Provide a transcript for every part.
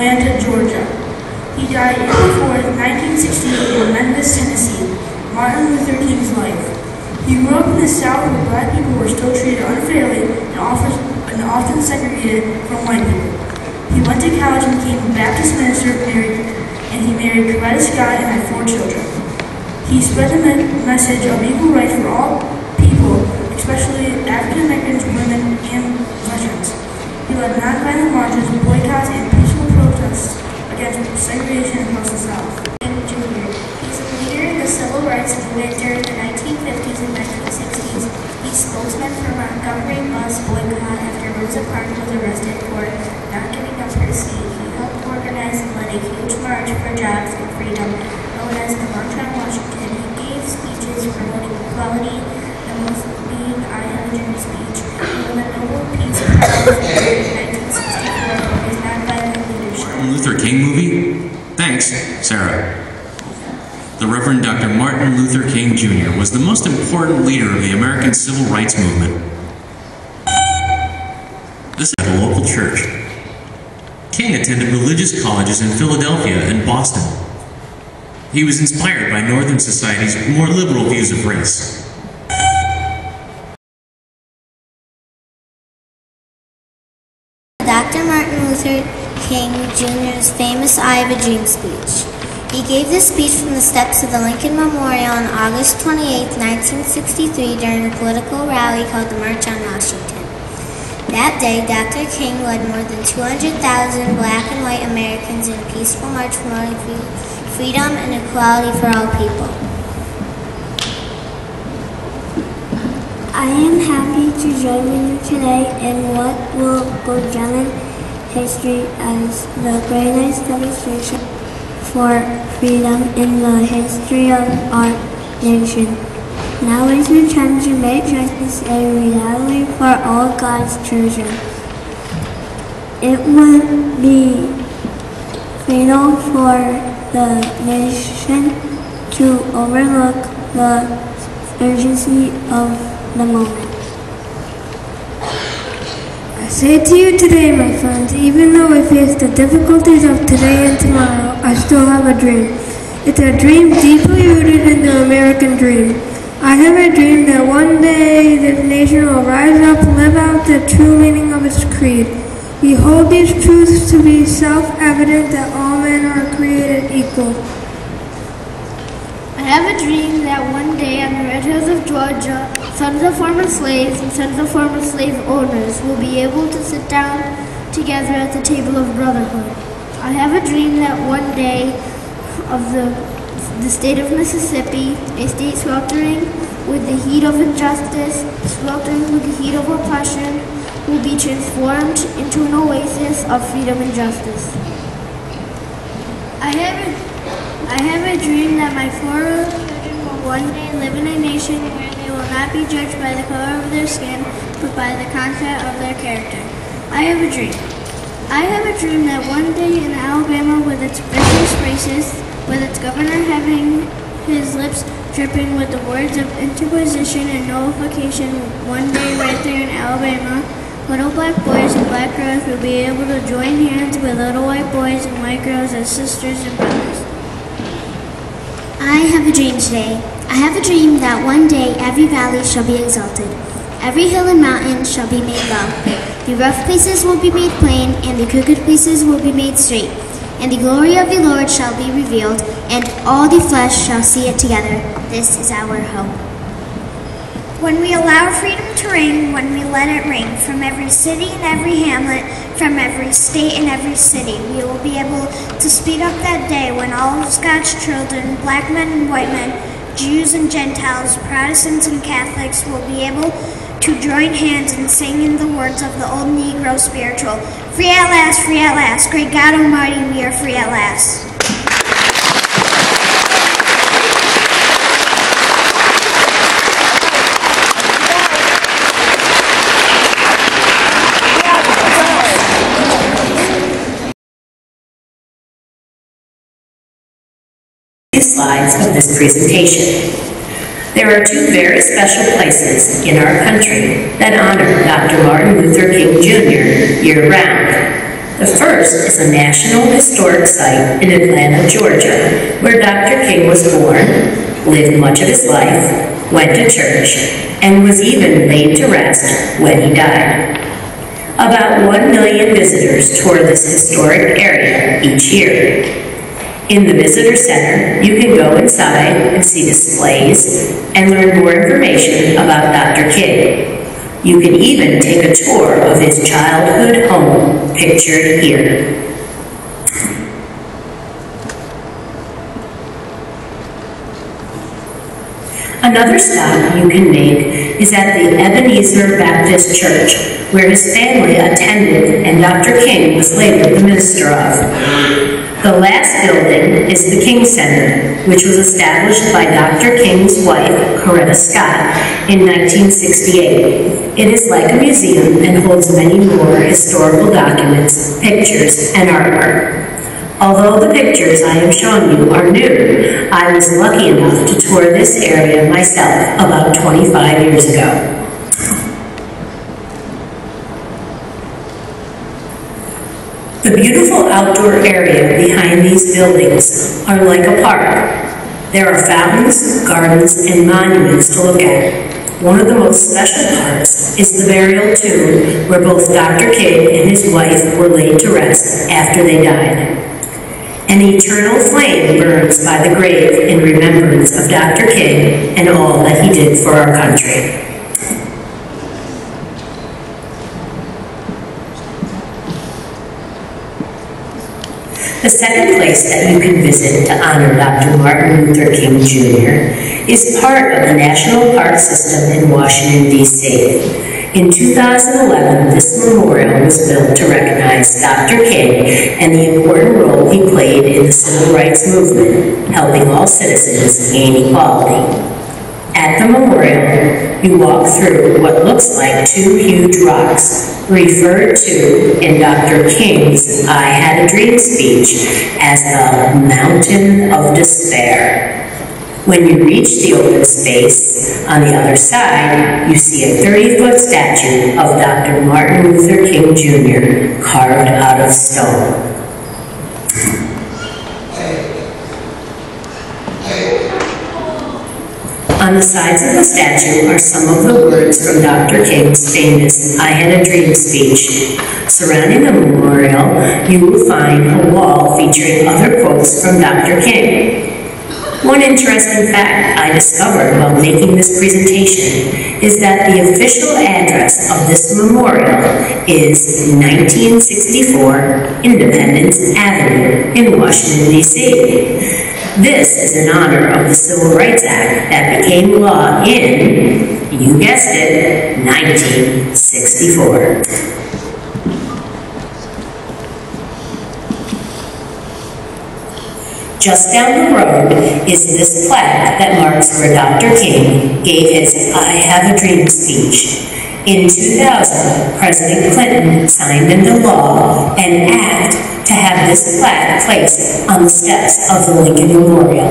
Atlanta, Georgia. He died April 4th, 1968 in Memphis, Tennessee. Martin Luther King's life. He grew up in the South where black people were still treated unfairly and often segregated from white people. He went to college and became a Baptist minister, and he married Coretta Scott and had 4 children. He spread the message of equal rights for all people, especially African Americans, women, and veterans. He led nonviolent marches, boycotts, and peaceful protests against segregation across the South. Jr. He's a leader in the civil rights movement during the 1950s and 1960s. He's spokesman for Montgomery bus boycott after Rosa Parks was arrested for not giving up her seat. He helped organize and led a huge march for jobs and freedom, known as the March on Washington. He gave speeches promoting equality, the most being I Have a Dream speech. He won the Nobel Peace Prize in 1964 for his nonviolent leadership. Martin Luther King movie? Thanks, Sarah. The Reverend Dr. Martin Luther King Jr. was the most important leader of the American Civil Rights Movement. This is at a local church. King attended religious colleges in Philadelphia and Boston. He was inspired by Northern society's more liberal views of race. Dr. Martin Luther King Jr.'s famous I Have a Dream speech. He gave this speech from the steps of the Lincoln Memorial on August 28, 1963 during a political rally called the March on Washington. That day, Dr. King led more than 200,000 black and white Americans in a peaceful march promoting freedom and equality for all people. I am happy to join with you today in what will go down in history as the greatest demonstration for freedom in the history of our nation. Now is the time to make justice a reality for all God's children. It would be fatal for the nation to overlook the urgency of the moment. I say to you today, my friends, even though I face the difficulties of today and tomorrow, I still have a dream. It's a dream deeply rooted in the American dream. I have a dream that one day this nation will rise up and live out the true meaning of its creed. We hold these truths to be self-evident that all men are created equal. I have a dream that one day on the red hills of Georgia, sons of former slaves and sons of former slave owners will be able to sit down together at the table of brotherhood. I have a dream that one day of the state of Mississippi, a state sweltering with the heat of injustice, sweltering with the heat of oppression, will be transformed into an oasis of freedom and justice. I have a dream that my 4 children will one day live in a nation where they will not be judged by the color of their skin, but by the content of their character. I have a dream. I have a dream that one day in Alabama, with its vicious racists, with its governor having his lips dripping with the words of inquisition and nullification, one day right there in Alabama, little black boys and black girls will be able to join hands with little white boys and white girls as sisters and brothers. I have a dream today. I have a dream that one day every valley shall be exalted. Every hill and mountain shall be made low. The rough places will be made plain, and the crooked places will be made straight. And the glory of the Lord shall be revealed, and all the flesh shall see it together. This is our hope. When we allow freedom to reign, when we let it ring, from every city and every hamlet, from every state and every city, we will be able to speed up that day when all of God's children, black men and white men, Jews and Gentiles, Protestants and Catholics, will be able to join hands and sing in the words of the old Negro spiritual, free at last, great God Almighty, we are free at last. Slides of this presentation. There are 2 very special places in our country that honor Dr. Martin Luther King Jr. year-round. The first is a National Historic Site in Atlanta, Georgia, where Dr. King was born, lived much of his life, went to church, and was even laid to rest when he died. About 1 million visitors tour this historic area each year. In the Visitor Center, you can go inside and see displays and learn more information about Dr. King. You can even take a tour of his childhood home, pictured here. Another stop you can make is at the Ebenezer Baptist Church, where his family attended and Dr. King was later the minister of. The last building is the King Center, which was established by Dr. King's wife, Coretta Scott, in 1968. It is like a museum and holds many more historical documents, pictures, and artwork. Although the pictures I am showing you are new, I was lucky enough to tour this area myself about 25 years ago. The beautiful outdoor area behind these buildings are like a park. There are fountains, gardens, and monuments to look at. One of the most special parts is the burial tomb where both Dr. King and his wife were laid to rest after they died. An eternal flame burns by the grave in remembrance of Dr. King and all that he did for our country. The second place that you can visit to honor Dr. Martin Luther King Jr. is part of the National Park System in Washington, D.C. In 2011, this memorial was built to recognize Dr. King and the important role he played in the civil rights movement, helping all citizens gain equality. At the memorial, you walk through what looks like two huge rocks, referred to in Dr. King's I Had a Dream speech as the Mountain of Despair. When you reach the open space on the other side, you see a 30-foot statue of Dr. Martin Luther King Jr. carved out of stone. On the sides of the statue are some of the words from Dr. King's famous I Had a Dream speech. Surrounding the memorial, you will find a wall featuring other quotes from Dr. King. One interesting fact I discovered while making this presentation is that the official address of this memorial is 1964 Independence Avenue in Washington, D.C. This is in honor of the Civil Rights Act that became law in, you guessed it, 1964. Just down the road is this plaque that marks where Dr. King gave his I Have a Dream speech. In 2000, President Clinton signed into law an act to have this plaque placed on the steps of the Lincoln Memorial.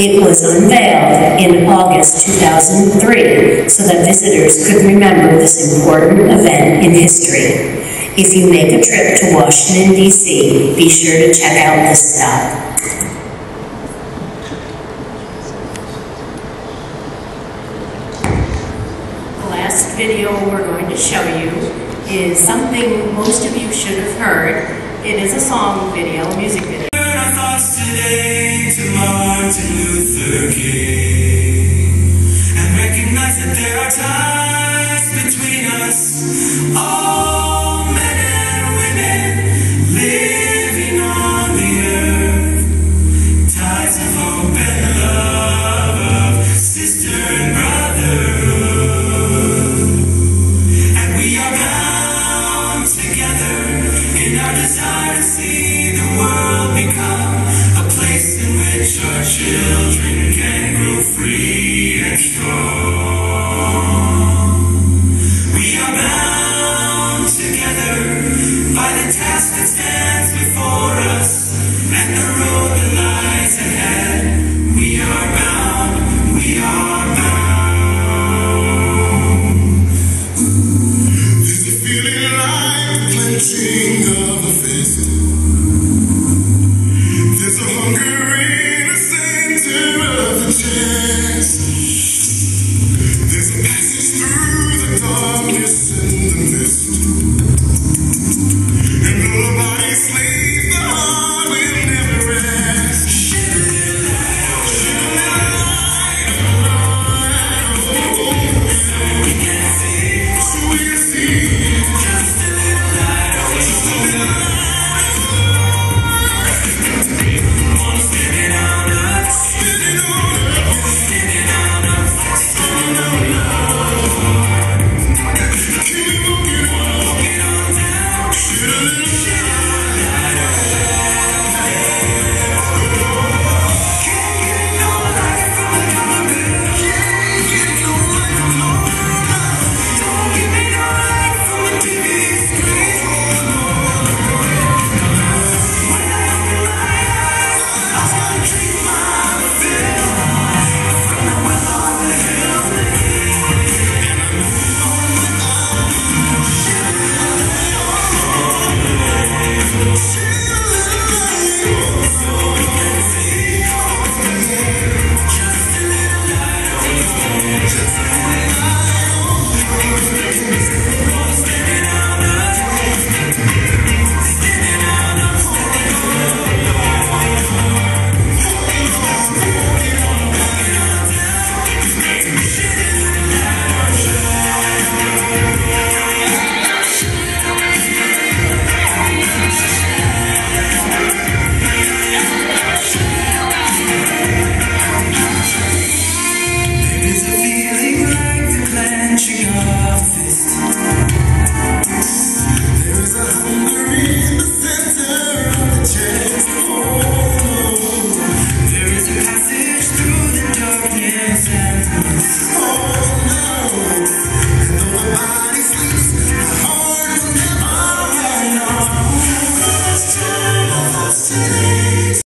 It was unveiled in August 2003 so that visitors could remember this important event in history. If you make a trip to Washington, D.C., be sure to check out this stop. Last video we're going to show you is something most of you should have heard. It is a song video, a music video. Turn our thoughts today to Martin Luther King and recognize that there are ties between us, all men and women living on the earth, ties of hope and love, of sister and brotherhood. Desire to see the world become a place in which our children can grow free and strong. We are bound together by the task that stands before us and the road that lies ahead. We are bound, we are bound. There's a feeling like clenching of a fist.